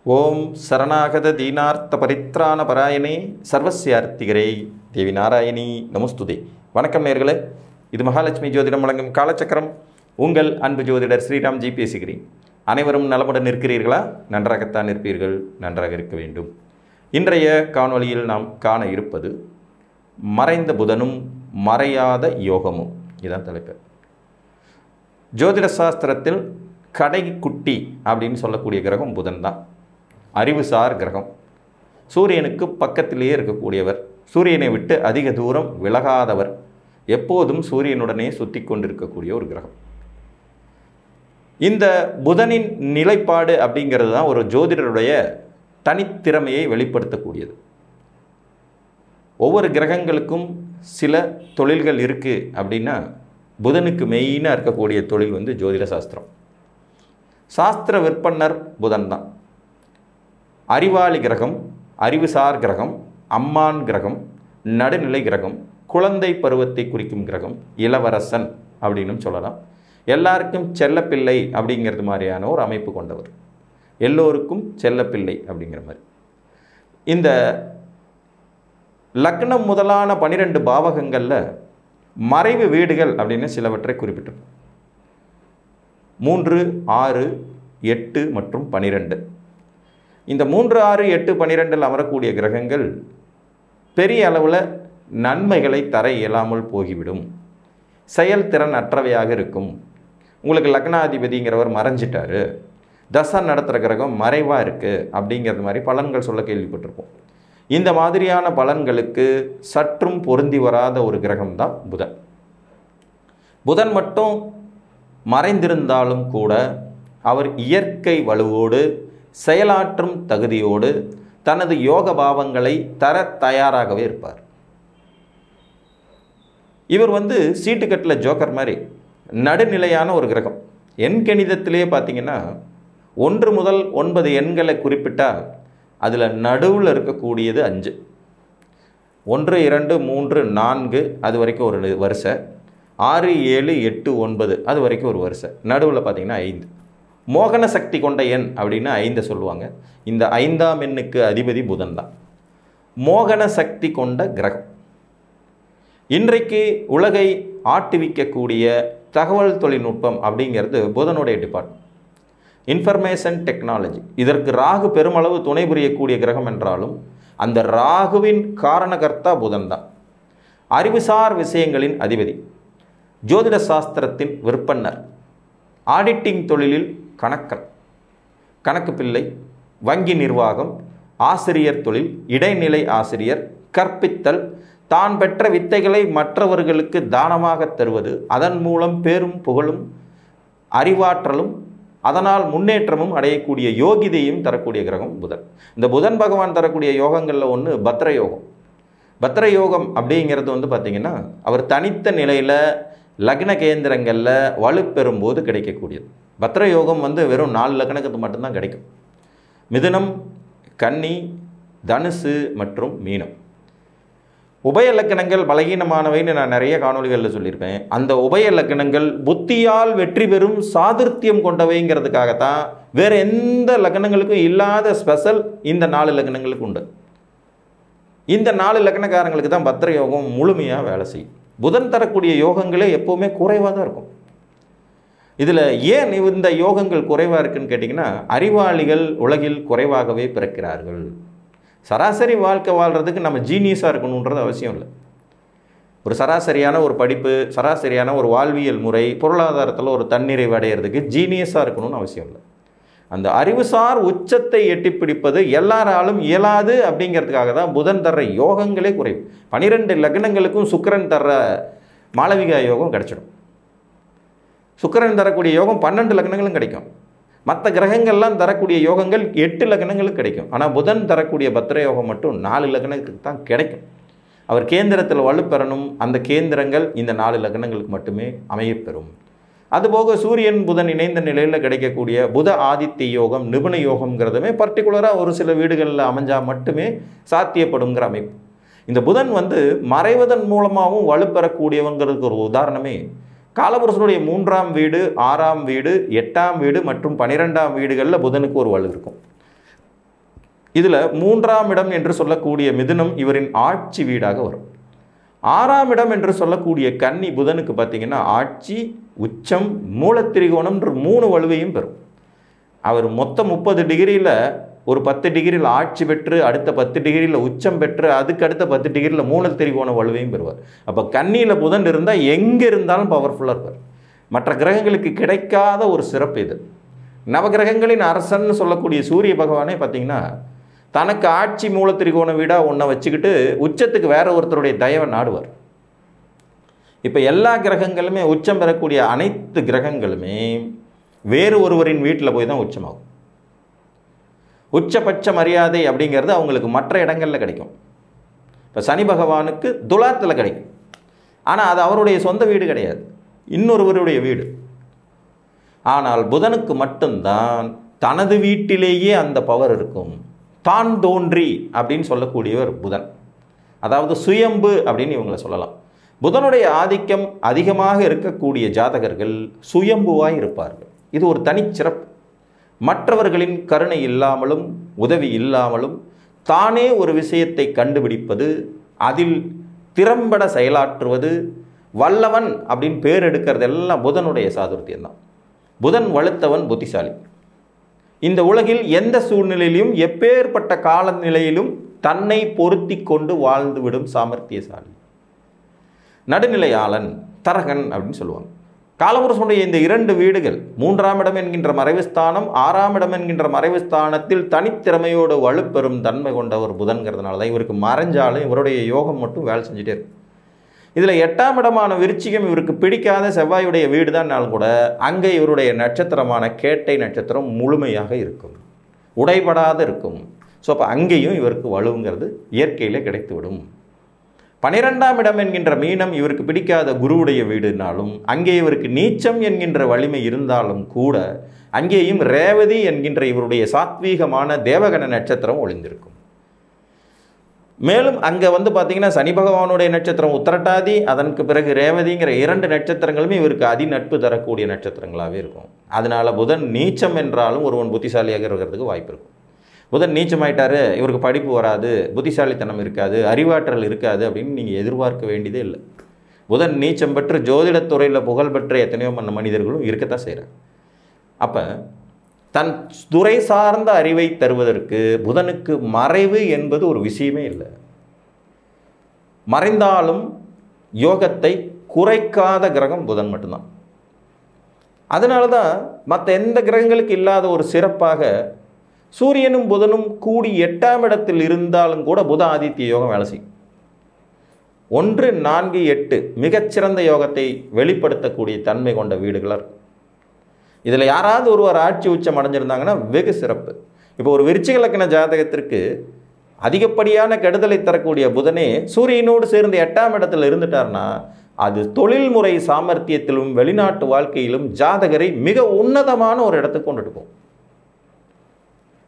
ஓம் சரணாகத தீனார்த்த பரித்ராண பராயணே சர்வசியார்த்திகரே தேவி நாராயணி நமஸ்துதே. வணக்கம் நேயர்களே, இது மகாலட்சுமி ஜோதிடம் வழங்கும் காலச்சக்கரம். உங்கள் அன்பு ஜோதிடர் ஸ்ரீராம்ஜி பேசுகிறேன். அனைவரும் நலமுடன் இருக்கிறீர்களா? நன்றாகத்தான் இருப்பீர்கள், நன்றாக இருக்க வேண்டும். இன்றைய காணொளியில் நாம் காண இருப்பது மறைந்த புதனும் மறையாத யோகமும். இதுதான் தலைப்பு. ஜோதிட சாஸ்திரத்தில் கடைக்குட்டி அப்படின்னு சொல்லக்கூடிய கிரகம் புதன் தான். அறிவுசார் கிரகம். சூரியனுக்கு பக்கத்திலேயே இருக்கக்கூடியவர், சூரியனை விட்டு அதிக தூரம் விலகாதவர், எப்போதும் சூரியனுடனே சுற்றி கொண்டிருக்கக்கூடிய ஒரு கிரகம். இந்த புதனின் நிலைப்பாடு அப்படிங்கிறது தான் ஒரு ஜோதிடருடைய தனித்திறமையை வெளிப்படுத்தக்கூடியது. ஒவ்வொரு கிரகங்களுக்கும் சில தொழில்கள் இருக்குது அப்படின்னா, புதனுக்கு மெயினாக இருக்கக்கூடிய தொழில் ஜோதிட சாஸ்திரம். சாஸ்திர விற்பன்னர் புதன் தான். அறிவாளி கிரகம், அறிவுசார் கிரகம், அம்மான் கிரகம், நடுநிலை கிரகம், குழந்தை பருவத்தை குறிக்கும் கிரகம், இளவரசன் அப்படின்னு சொல்லலாம். எல்லாருக்கும் செல்லப்பிள்ளை அப்படிங்கிறது மாதிரியான ஒரு அமைப்பு கொண்டவர், எல்லோருக்கும் செல்லப்பிள்ளை அப்படிங்கிற மாதிரி. இந்த லக்னம் முதலான 12 பாவகங்களில் மறைவு வீடுகள் அப்படின்னு சிலவற்றை குறிப்பிட்டிருக்கும். 3, 6, 8 மற்றும் 12. இந்த 3, 6, 8, 12 அமரக்கூடிய கிரகங்கள் பெரிய அளவில் நன்மைகளை தர இயலாமல் போகிவிடும். செயல்திறன் அற்றவையாக இருக்கும். உங்களுக்கு லக்னாதிபதிங்கிறவர் மறைஞ்சிட்டாரு, தசை நடத்துகிற கிரகம் மறைவாக இருக்குது அப்படிங்கிறது மாதிரி பலன்கள் சொல்ல கேள்விப்பட்டிருப்போம். இந்த மாதிரியான பலன்களுக்கு சற்றும் பொருந்தி வராத ஒரு கிரகம் தான் புதன். புதன் மட்டும் மறைந்திருந்தாலும் கூட அவர் இயற்கை வலுவோடு, செயலாற்றும் தகுதியோடு தனது யோக பாவங்களை தர தயாராகவே இருப்பார். இவர் சீட்டுக்கட்டில் ஜோக்கர் மாதிரி நடுநிலையான ஒரு கிரகம். எண் கணிதத்திலே பார்த்தீங்கன்னா 1 முதல் 9 எண்களை குறிப்பிட்டால் அதில் நடுவில் இருக்கக்கூடியது 5. 1, 2, 3, 4 அது வரைக்கும் ஒரு வரிசை. 6, 7, 8, 9 அது வரைக்கும் ஒரு வரிசை. நடுவில் பார்த்தீங்கன்னா 5. மோகன சக்தி கொண்ட எண் அப்படின்னு 5 சொல்லுவாங்க. இந்த 5ஆம் எண்ணுக்கு அதிபதி புதன் தான். மோகன சக்தி கொண்ட கிரகம். இன்றைக்கு உலகை ஆட்டுவிக்கக்கூடிய தகவல் தொழில்நுட்பம் அப்படிங்கிறது புதனுடைய டிபார்ட்மெண்ட். Information technology. இதற்கு ராகு பெருமளவு துணை புரியக்கூடிய கிரகம் என்றாலும் அந்த ராகுவின் காரணகர்த்தா புதன் தான். அறிவுசார் விஷயங்களின் அதிபதி, ஜோதிட சாஸ்திரத்தின் விற்பன்னர், ஆடிட்டிங் தொழிலில் கணக்கர், கணக்கு பிள்ளை, வங்கி நிர்வாகம், ஆசிரியர் தொழில், இடைநிலை ஆசிரியர், கற்பித்தல், தான் பெற்ற வித்தைகளை மற்றவர்களுக்கு தானமாக தருவது, அதன் மூலம் பேரும் புகழும் அறிவாற்றலும் அதனால் முன்னேற்றமும் அடையக்கூடிய யோகிதையும் தரக்கூடிய கிரகம் புதன். இந்த புதன் பகவான் தரக்கூடிய யோகங்களில் ஒன்று பத்ர யோகம். பத்ர யோகம் அப்படிங்கிறது பார்த்திங்கன்னா, அவர் தனித்த நிலையில் லக்ன கேந்திரங்களில் வலுப்பெறும்போது கிடைக்கக்கூடியது. பத்ர யோகம் வெறும் 4 லக்னத்துக்கு மட்டும்தான் கிடைக்கும். மிதுனம், கன்னி, தனுசு மற்றும் மீனம். உபய லக்கணங்கள் பலகீனமானவைன்னு நான் நிறைய காணொலிகளில் சொல்லியிருப்பேன். அந்த உபய லக்கணங்கள் புத்தியால் வெற்றி பெறும் சாதுர்த்தியம் கொண்டவைங்கிறதுக்காகத்தான் வேறு எந்த லக்கணங்களுக்கும் இல்லாத ஸ்பெஷல் இந்த 4 லக்கணங்களுக்கு உண்டு. இந்த 4 லக்கணக்காரங்களுக்கு தான் பத்ர யோகம் முழுமையாக வேலை செய்யும். புதன் தரக்கூடிய யோகங்களே எப்போவுமே குறைவாக தான் இருக்கும். இதில் ஏன் இந்த யோகங்கள் குறைவாக இருக்குன்னு கேட்டிங்கன்னா, அறிவாளிகள் உலகில் குறைவாகவே பிறக்கிறார்கள். சராசரி வாழ்க்கை வாழ்கிறதுக்கு நம்ம ஜீனியஸாக இருக்கணுன்றது அவசியம் இல்லை. ஒரு சராசரியான ஒரு படிப்பு, சராசரியான ஒரு வாழ்வியல் முறை, பொருளாதாரத்தில் ஒரு தன்னிறைவு அடையிறதுக்கு ஜீனியஸாக இருக்கணும்னு அவசியம் இல்லை. அந்த அறிவுசார் உச்சத்தை எட்டி பிடிப்பது எல்லாராலும் இயலாது அப்படிங்கிறதுக்காக தான் புதன் தர்ற யோகங்களே குறைவு. 12 லக்னங்களுக்கும் சுக்கிரன் தர்ற மாளவிகா யோகம் கிடைச்சிடும். சுக்கிரன் தரக்கூடிய யோகம் 12 லக்னங்களும் கிடைக்கும். மற்ற கிரகங்கள்லாம் தரக்கூடிய யோகங்கள் 8 லக்னங்களுக்கு கிடைக்கும். ஆனால் புதன் தரக்கூடிய பத்ர யோகம் மட்டும் 4 லக்னங்களுக்கு தான் கிடைக்கும். அவர் கேந்திரத்தில் வலுப்பெறணும். அந்த கேந்திரங்கள் இந்த 4 லக்னங்களுக்கு மட்டுமே அமையப்பெறும். அதுபோக சூரியன் புதன் இணைந்த நிலையில் கிடைக்கக்கூடிய புத ஆதித்ய யோகம், நிபுண யோகம்ங்கிறதுமே பர்டிகுலராக ஒரு சில வீடுகளில் அமைஞ்சால் மட்டுமே சாத்தியப்படுங்கிற அமைப்பு. இந்த புதன் மறைவதன் மூலமாகவும் வலுப்பெறக்கூடியவங்கிறதுக்கு ஒரு உதாரணமே காலபுருஷனுடைய 3ஆம் வீடு, 6ஆம் வீடு, 8ஆம் வீடு மற்றும் 12ஆம் வீடுகளில் புதனுக்கு ஒரு வலு இருக்கும். இதில் 3ஆம் இடம் என்று சொல்லக்கூடிய மிதுனம் இவரின் ஆட்சி வீடாக வரும். 6ஆம் இடம் என்று சொல்லக்கூடிய கன்னி புதனுக்கு பார்த்தீங்கன்னா ஆட்சி, உச்சம், மூலத்திரிகோணம்ன்ற 3 வலுவையும் பெறும். அவர் மொத்தம் 30 டிகிரியில் ஒரு 10 டிகிரியில் ஆட்சி பெற்று, அடுத்த 10 டிகிரியில் உச்சம் பெற்று, அதுக்கு அடுத்த 10 டிகிரியில் மூலத்திரிகோண வலுவையும் பெறுவார். அப்போ கன்னியில் புதன் இருந்தால் எங்கே இருந்தாலும் பவர்ஃபுல்லாக இருப்பார். மற்ற கிரகங்களுக்கு கிடைக்காத ஒரு சிறப்பு இது. நவகிரகங்களின் அரசன்னு சொல்லக்கூடிய சூரிய பகவானே பார்த்தீங்கன்னா தனக்கு ஆட்சி மூலத்திரிகோண வீடாக ஒன்றை வச்சுக்கிட்டு உச்சத்துக்கு வேற ஒருத்தருடைய தயவை நாடுவார். இப்போ எல்லா கிரகங்களுமே உச்சம் பெறக்கூடிய அனைத்து கிரகங்களுமே வேறு ஒருவரின் வீட்டில் போய் தான் உச்சமாகும். உச்சபட்ச மரியாதை அப்படிங்கிறது அவங்களுக்கு மற்ற இடங்களில் கிடைக்கும். இப்போ சனி பகவானுக்கு துலாத்தில் கிடைக்கும். ஆனால் அது அவருடைய சொந்த வீடு கிடையாது, இன்னொருவருடைய வீடு. ஆனால் புதனுக்கு மட்டும்தான் தனது வீட்டிலேயே அந்த பவர் இருக்கும். தான் தோன்றி அப்படின்னு சொல்லக்கூடியவர் புதன், அதாவது சுயம்பு அப்படின்னு இவங்களை சொல்லலாம். புதனுடைய ஆதிக்கம் அதிகமாக இருக்கக்கூடிய ஜாதகர்கள் சுயம்புவாய் இருப்பார்கள். இது ஒரு தனிச்சிறப்பு. மற்றவர்களின் கருணை இல்லாமலும் உதவி இல்லாமலும் தானே ஒரு விஷயத்தை கண்டுபிடிப்பது, அதில் திறம்பட செயலாற்றுவது, வல்லவன் அப்படின்னு பேர் எடுக்கிறது எல்லாம் புதனுடைய சாதுர்த்தியம்தான். புதன் வலுத்தவன் புத்திசாலி. இந்த உலகில் எந்த சூழ்நிலையிலும் எப்பேற்பட்ட காலநிலையிலும் தன்னை பொருத்தி கொண்டு வாழ்ந்துவிடும் சாமர்த்தியசாலி. நடுநிலையாளன், தரகன் அப்படின்னு சொல்லுவாங்க. காலபுருஷனுடைய இந்த 2 வீடுகள், 3ஆம் இடம் என்கின்ற மறைவுஸ்தானம், 6ஆம் இடம் என்கின்ற மறைவுஸ்தானத்தில் தனித்திறமையோடு வலுப்பெறும் தன்மை கொண்ட ஒரு புதன்கிறதுனால தான் இவருக்கு மறைஞ்சாலும் இவருடைய யோகம் மட்டும் வேலை செஞ்சுட்டே இருக்கும். இதில் 8ஆம் இடமான விருச்சிகம் இவருக்கு பிடிக்காத செவ்வாயுடைய வீடு தான்னாலும் கூட அங்கே இவருடைய நட்சத்திரமான கேட்டை நட்சத்திரம் முழுமையாக இருக்கும், உடைபடாத இருக்கும். ஸோ அப்போ அங்கேயும் இவருக்கு வலுங்கிறது இயற்கையில் கிடைத்துவிடும். 12ஆம் இடம் என்கின்ற மீனம் இவருக்கு பிடிக்காத குருவுடைய வீடுனாலும் அங்கே இவருக்கு நீச்சம் என்கின்ற வலிமை இருந்தாலும் கூட அங்கேயும் ரேவதி என்கின்ற இவருடைய சாத்வீகமான தேவகண நட்சத்திரம் ஒளிந்திருக்கும். மேலும் அங்கே பார்த்தீங்கன்னா சனி பகவானுடைய நட்சத்திரம் உத்திரட்டாதி, அதற்கு பிறகு ரேவதிங்கிற 2 நட்சத்திரங்களுமே இவருக்கு அதிநட்பு தரக்கூடிய நட்சத்திரங்களாகவே இருக்கும். அதனால் புதன் நீச்சம் என்றாலும் ஒருவன் புத்திசாலியாக இருக்கிறதுக்கு வாய்ப்பு இருக்கும். புதன் நீச்சமாயிட்டாரு, இவருக்கு படிப்பு வராது, புத்திசாலித்தனம் இருக்காது, அறிவாற்றல் இருக்காது அப்படின்னு நீங்கள் எதிர்பார்க்க வேண்டியதே இல்லை. புதன் நீச்சம் பெற்று ஜோதிடத்துறையில் புகழ்பெற்ற எத்தனையோ மனிதர்களும் இருக்கத்தான் செய்கிறார். அப்போ தன் துறை சார்ந்த அறிவை தருவதற்கு புதனுக்கு மறைவு என்பது ஒரு விஷயமே இல்லை. மறைந்தாலும் யோகத்தை குறைக்காத கிரகம் புதன் மட்டும்தான். அதனால தான் மற்ற எந்த கிரகங்களுக்கு இல்லாத ஒரு சிறப்பாக சூரியனும் புதனும் கூடி 8ஆம் இடத்தில் இருந்தாலும் கூட புத ஆதித்ய யோகம் வேலை செய்யும். 1, 4, 8 மிகச்சிறந்த யோகத்தை வெளிப்படுத்தக்கூடிய தன்மை கொண்ட வீடுகளாக இருக்கும். இதில் யாராவது ஒருவர் ஆட்சி உச்சம் அடைஞ்சிருந்தாங்கன்னா வெகு சிறப்பு. இப்போ ஒரு விருச்சிக லக்ன ஜாதகத்திற்கு அதிகப்படியான கெடுதலை தரக்கூடிய புதனே சூரியனோடு சேர்ந்து 8ஆம் இடத்தில் இருந்துட்டார்னா அது தொழில்முறை சாமர்த்தியத்திலும் வெளிநாட்டு வாழ்க்கையிலும் ஜாதகரை மிக உன்னதமான ஒரு இடத்துக்கு கொண்டுட்டு போகும்.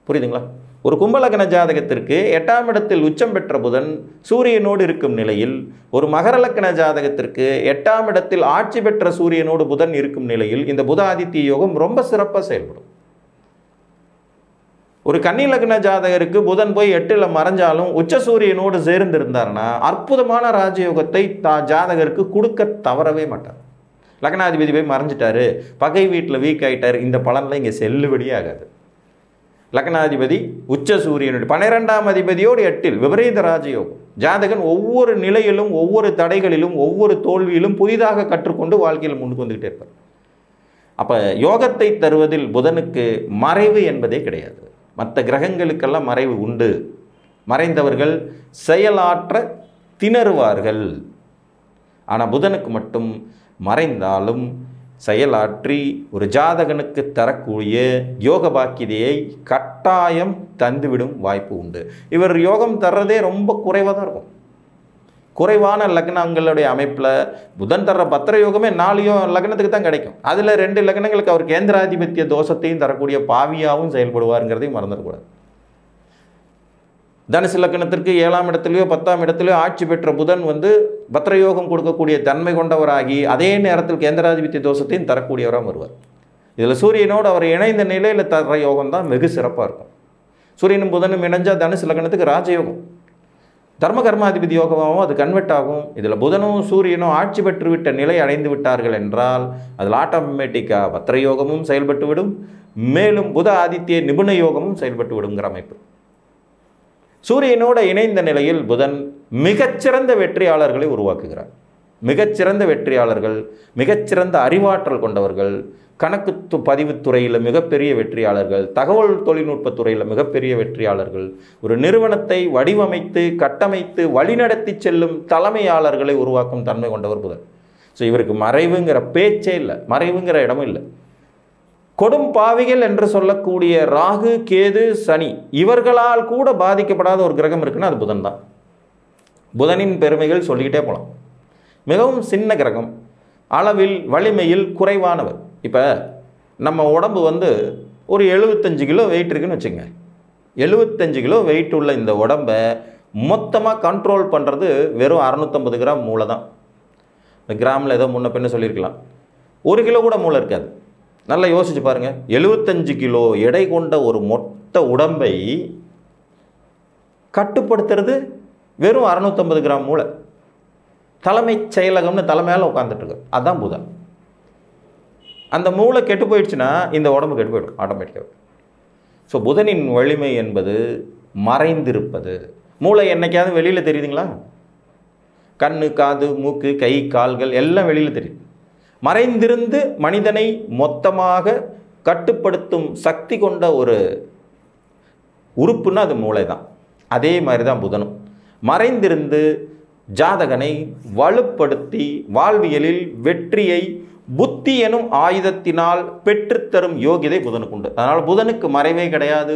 புரியுதுங்களா? ஒரு கும்பலக்ன ஜாதகத்திற்கு 8ஆம் இடத்தில் உச்சம் பெற்ற புதன் சூரியனோடு இருக்கும் நிலையில், ஒரு மகர லக்ன ஜாதகத்திற்கு 8ஆம் இடத்தில் ஆட்சி பெற்ற சூரியனோடு புதன் இருக்கும் நிலையில் இந்த புத ஆதித்ய யோகம் ரொம்ப சிறப்பாக செயல்படும். ஒரு கன்னி லக்ன ஜாதகருக்கு புதன் போய் 8ல் மறைஞ்சாலும் உச்ச சூரியனோடு சேர்ந்து இருந்தார்னா அற்புதமான ராஜயோகத்தை ஜாதகருக்கு கொடுக்க தவறவே மாட்டார். லக்னாதிபதி போய் மறைஞ்சிட்டாரு, பகை வீட்டில் வீக் ஆகிட்டார், இந்த பலன்லாம் இங்கே செல்லுபடியே ஆகாது. லக்னாதிபதி உச்ச சூரியனுடைய 12ஆம் அதிபதியோடு 8ல் விபரீத ராஜயோகம். ஜாதகன் ஒவ்வொரு நிலையிலும் ஒவ்வொரு தடைகளிலும் ஒவ்வொரு தோல்வியிலும் புதிதாக கற்றுக்கொண்டு வாழ்க்கையில் முன்னுக்கு வந்துக்கிட்டே இருப்பார். அப்போ யோகத்தை தருவதில் புதனுக்கு மறைவு என்பதே கிடையாது. மற்ற கிரகங்களுக்கெல்லாம் மறைவு உண்டு. மறைந்தவர்கள் செயலாற்ற திணறுவார்கள். ஆனால் புதனுக்கு மட்டும் மறைந்தாலும் செயலாற்றி ஒரு ஜாதகனுக்கு தரக்கூடிய யோக பாக்கியதையை கட்டாயம் தந்துவிடும் வாய்ப்பு உண்டு. இவர் யோகம் தர்றதே ரொம்ப குறைவாக தான் இருக்கும். குறைவான லக்னங்களுடைய அமைப்பில் புதன் தர்ற பத்திர யோகமே 4 லக்னத்துக்கு தான் கிடைக்கும். அதில் 2 லக்னங்களுக்கு அவர் கேந்திராதிபத்திய தோஷத்தையும் தரக்கூடிய பாவியாகவும் செயல்படுவாருங்கிறதையும் மறந்துடக்கூடாது. தனுசு லக்னத்திற்கு 7ஆம் இடத்துலையோ 10ஆம் இடத்துலையோ ஆட்சி பெற்ற புதன் பத்திரயோகம் கொடுக்கக்கூடிய தன்மை கொண்டவராகி அதே நேரத்தில் கேந்திராதிபத்திய தோஷத்தையும் தரக்கூடியவராக வருவார். இதில் சூரியனோடு அவர் இணைந்த நிலையில் தர யோகம் தான் வெகு சிறப்பாக இருக்கும். சூரியனும் புதனும் இணைஞ்சால் தனுசு லக்னத்துக்கு ராஜயோகம். தர்ம கர்மாதிபதி யோகமாகவும் அது கன்வெர்ட் ஆகும். இதில் புதனும் சூரியனும் ஆட்சி பெற்றுவிட்ட நிலை அடைந்து விட்டார்கள் என்றால் அதில் ஆட்டோமேட்டிக்காக பத்திர யோகமும் செயல்பட்டு விடும். மேலும் புத ஆதித்ய நிபுண யோகமும் செயல்பட்டு விடுங்கிற அமைப்பு. சூரியனோட இணைந்த நிலையில் புதன் மிகச்சிறந்த வெற்றியாளர்களை உருவாக்குகிறார். மிகச்சிறந்த வெற்றியாளர்கள், மிகச்சிறந்த அறிவாற்றல் கொண்டவர்கள், கணக்கு பதிவுத்துறையில் மிகப்பெரிய வெற்றியாளர்கள், தகவல் தொழில்நுட்பத்துறையில் மிகப்பெரிய வெற்றியாளர்கள், ஒரு நிறுவனத்தை வடிவமைத்து கட்டமைத்து வழிநடத்தி செல்லும் தலைமையாளர்களை உருவாக்கும் தன்மை கொண்டவர் புதன். ஸோ இவருக்கு மறைவுங்கிற பேச்சே இல்லை, மறைவுங்கிற இடமும் இல்லை. கொடும் பாவிகள் என்று சொல்லக்கூடிய ராகு, கேது, சனி இவர்களால் கூட பாதிக்கப்படாத ஒரு கிரகம் இருக்குன்னா அது புதன் தான். புதனின் பெருமைகள் சொல்லிக்கிட்டே போகலாம். மிகவும் சின்ன கிரகம், அளவில் வலிமையில் குறைவானவர். இப்போ நம்ம உடம்பு ஒரு 75 கிலோ வெயிட் இருக்குன்னு வச்சுங்க. 75 கிலோ வெயிட் உள்ள இந்த உடம்பை மொத்தமாக கண்ட்ரோல் பண்ணுறது வெறும் 650 கிராம் மூளை தான். இந்த கிராமில் ஏதோ முன்ன பின்ன சொல்லியிருக்கலாம், 1 கிலோ கூட மூளை இருக்காது. நல்லா யோசிச்சு பாருங்கள். 75 கிலோ எடை கொண்ட ஒரு மொத்த உடம்பை கட்டுப்படுத்துறது வெறும் 650 கிராம் மூளை. தலைமைச் செயலகம்னு தலை மேலே உட்காந்துட்டுருக்கு, அதுதான் புதன். அந்த மூளை கெட்டு போயிடுச்சுன்னா இந்த உடம்பு கெட்டு போயிடும் ஆட்டோமேட்டிக்காக. ஸோ புதனின் வலிமை என்பது மறைந்திருப்பது. மூளை என்னைக்காவது வெளியில் தெரியுதுங்களா? கண்ணு, காது, மூக்கு, கை, கால்கள் எல்லாம் வெளியில் தெரியுது. மறைந்திருந்து மனிதனை மொத்தமாக கட்டுப்படுத்தும் சக்தி கொண்ட ஒரு உறுப்புன்னா அது மூளை தான். அதே மாதிரி தான் புதனும் மறைந்திருந்து ஜாதகனை வலுப்படுத்தி வாழ்வியலில் வெற்றியை புத்தி எனும் ஆயுதத்தினால் பெற்றுத்தரும் யோகிதை புதனுக்கு உண்டு. அதனால் புதனுக்கு மறைவே கிடையாது.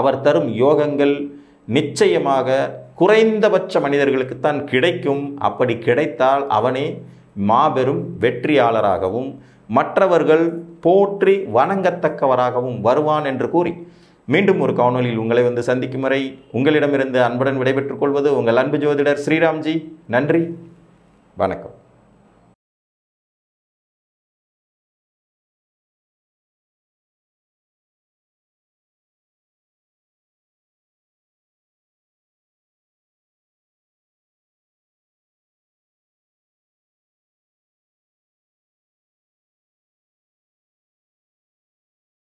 அவர் தரும் யோகங்கள் நிச்சயமாக குறைந்தபட்ச மனிதர்களுக்குத்தான் கிடைக்கும். அப்படி கிடைத்தால் அவனே மாபெரும் வெற்றியாளராகவும் மற்றவர்கள் போற்றி வணங்கத்தக்கவராகவும் வருவான் என்று கூறி மீண்டும் ஒரு காணொலியில் உங்களை சந்திக்கும் வரை உங்களிடமிருந்து அன்புடன் விடைபெற்றுக் கொள்வது உங்கள் அன்பு ஜோதிடர் ஸ்ரீராம்ஜி. நன்றி, வணக்கம்.